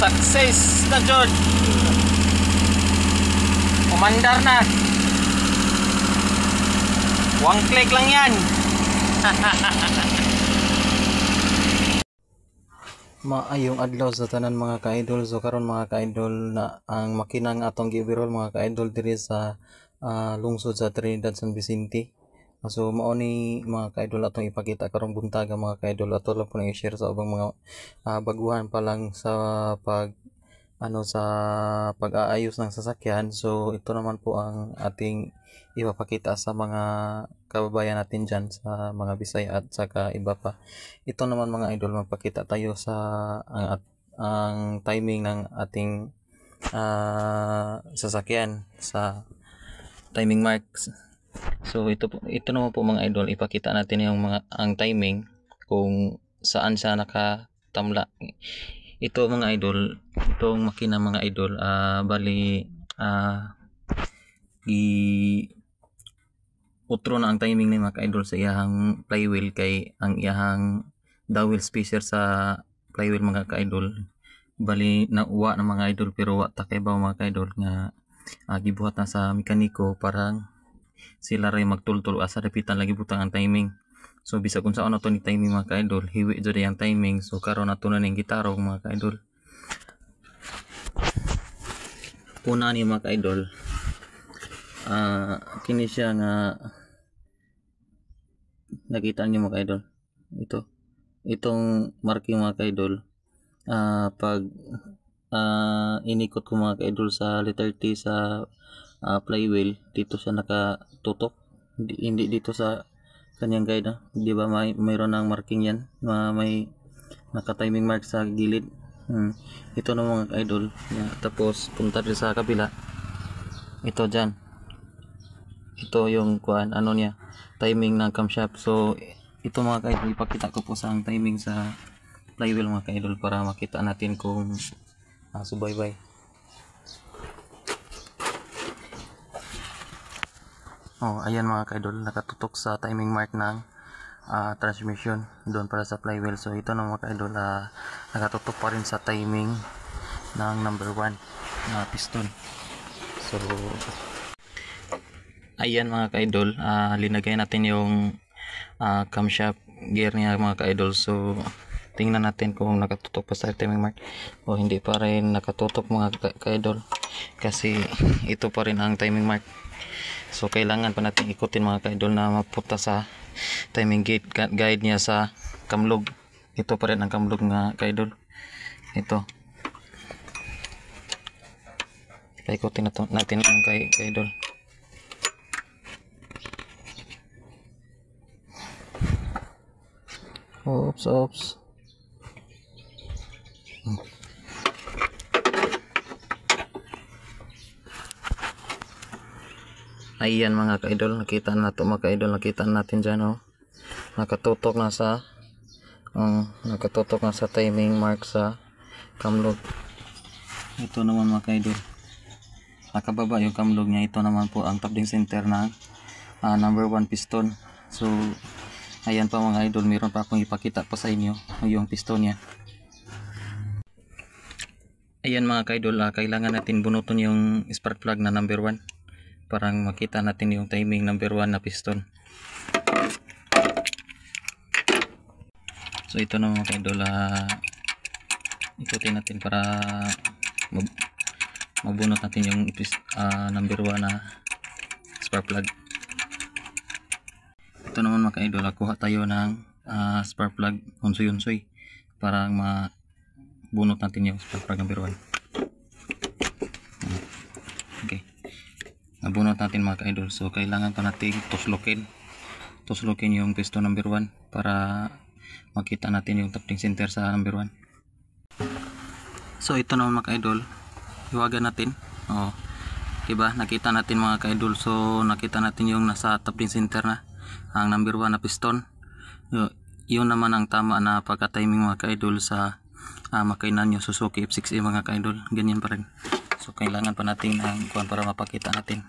success na Jod. Umandar na. One click lang yan. Maayong adlaw sa tanan mga ka-idol. So karon mga ka-idol na ang makinang atong giberol mga ka-idol diri sa lungsod sa Trinidad San Vicente. So mao ni mga ka-idol atong ipakita karong buntaga mga ka-idol. Ato lang po na i-share sa ubang mga baguhan pa lang sa pag-aayos ng sasakyan. So ito naman po ang ating ipapakita sa mga kababayan natin dyan sa mga Bisaya at saka iba pa. Ito naman mga idol, magpakita tayo sa ang timing ng ating sasakyan sa timing marks. So ito naman po mga idol, ipakita natin yung ang timing kung saan siya nakatamla. Ito mga idol, itong makina mga idol, bali utro na ang timing ni mga idol sa iyahang flywheel kay ang iyahang dowel spacer sa flywheel mga ka-idol bali nauwa na mga idol pero wa ta kay ba mga ka-idol nga gibuhat na sa mekaniko para sila ray magtultol asa repitan lagi butang ang timing. So bisa kung saan na to ni timing mga ka-idol, hiwi jud ang timing. So karon nato na ning gitarong mga ka-idol. Una ni mga ka-idol, kini siya nga nakita niyo mga ka-idol. Itong marking mga ka-idol, pag inikot ko mga ka-idol sa letter T sa flywheel, dito siya nakatutok, hindi dito sa kanyang guide. Di ba mayroon ng marking yan, may naka-timing mark sa gilid. Ito na mga ka-idol. Tapos punta rin sa kabila, ito dyan, ito yung niya, timing ng camshaft. So ito mga ka-idol, ipakita ko po sa ang timing sa flywheel mga ka-idol para makita natin kung subaybay. Ayan mga ka-idol, nakatutok sa timing mark ng transmission doon para sa flywheel. So ito na mga ka-idol, nakatutok pa rin sa timing ng number 1 na piston. So ayan mga ka-idol, linagay natin yung camshaft gear niya mga ka-idol. So tingnan natin kung nakatutok pa sa timing mark o hindi pa rin nakatutok mga ka-idol, kasi ito pa rin ang timing mark. So kailangan pa natin ikutin mga ka-idol na mapunta sa timing guide niya sa kamlog. Ito pa rin ang kamlog nga ka-idol. Ito ikutin natin ang ka-idol. Oops. Ayan mga ka-idol, nakita na to mga ka-idol, nakita natin dyan nakatutok na sa timing mark sa kamlog. Ito naman mga ka-idol, nakababa yung kamlog niya. Ito naman po ang top center ng number 1 piston. So ayan pa mga idol, meron pa akong ipakita pa sa inyo yung piston niya. Ayan mga ka-idol, kailangan natin bunuton yung spark plug na number 1 para makita natin yung timing number 1 na piston. So ito na mga ka-idol, ikutin natin para mabunot natin yung number 1 na spark plug. Ito naman mga ka-idol, kuha tayo ng spark plug unsoy para mabunot natin yung spark plug number 1. Okay, nabunot natin mga ka-idol. So kailangan pa natin tuslokin yung piston number 1 para makita natin yung tapping center sa number 1. So ito naman mga ka-idol, hiwagan natin. Diba nakita natin mga ka-idol, so nakita natin yung nasa tapping center na ang number 1 na piston. Yun naman ang tama na pagka-timing mga ka-idol sa makina nyo Suzuki F6A mga ka-idol. Ganyan pa rin. So kailangan pa natin ng kuwan para mapakita natin.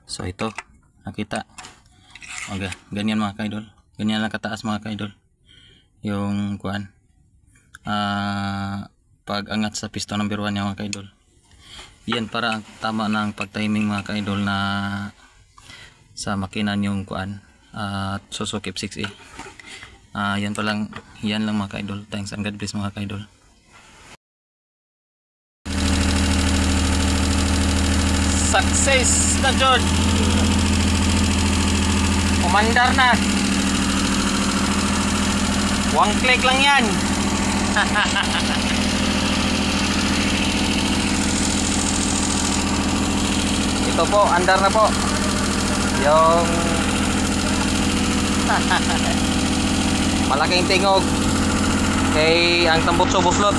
So ito, nakita. Okay, ganyan mga ka-idol. Ganyan lang kataas mga ka-idol yung kuwan, pag angat sa piston number 1 yung mga ka-idol. Yan para ang tama ng pag-timing mga ka-idol na sa makina yung kuan at Suzuki F6E. Yan lang mga ka-idol. Thanks and God bless mga ka-idol. Success na George. Umandar na. One click lang yan. Ito po, andar na po yung malaking tingog kay ang tambutso buslot.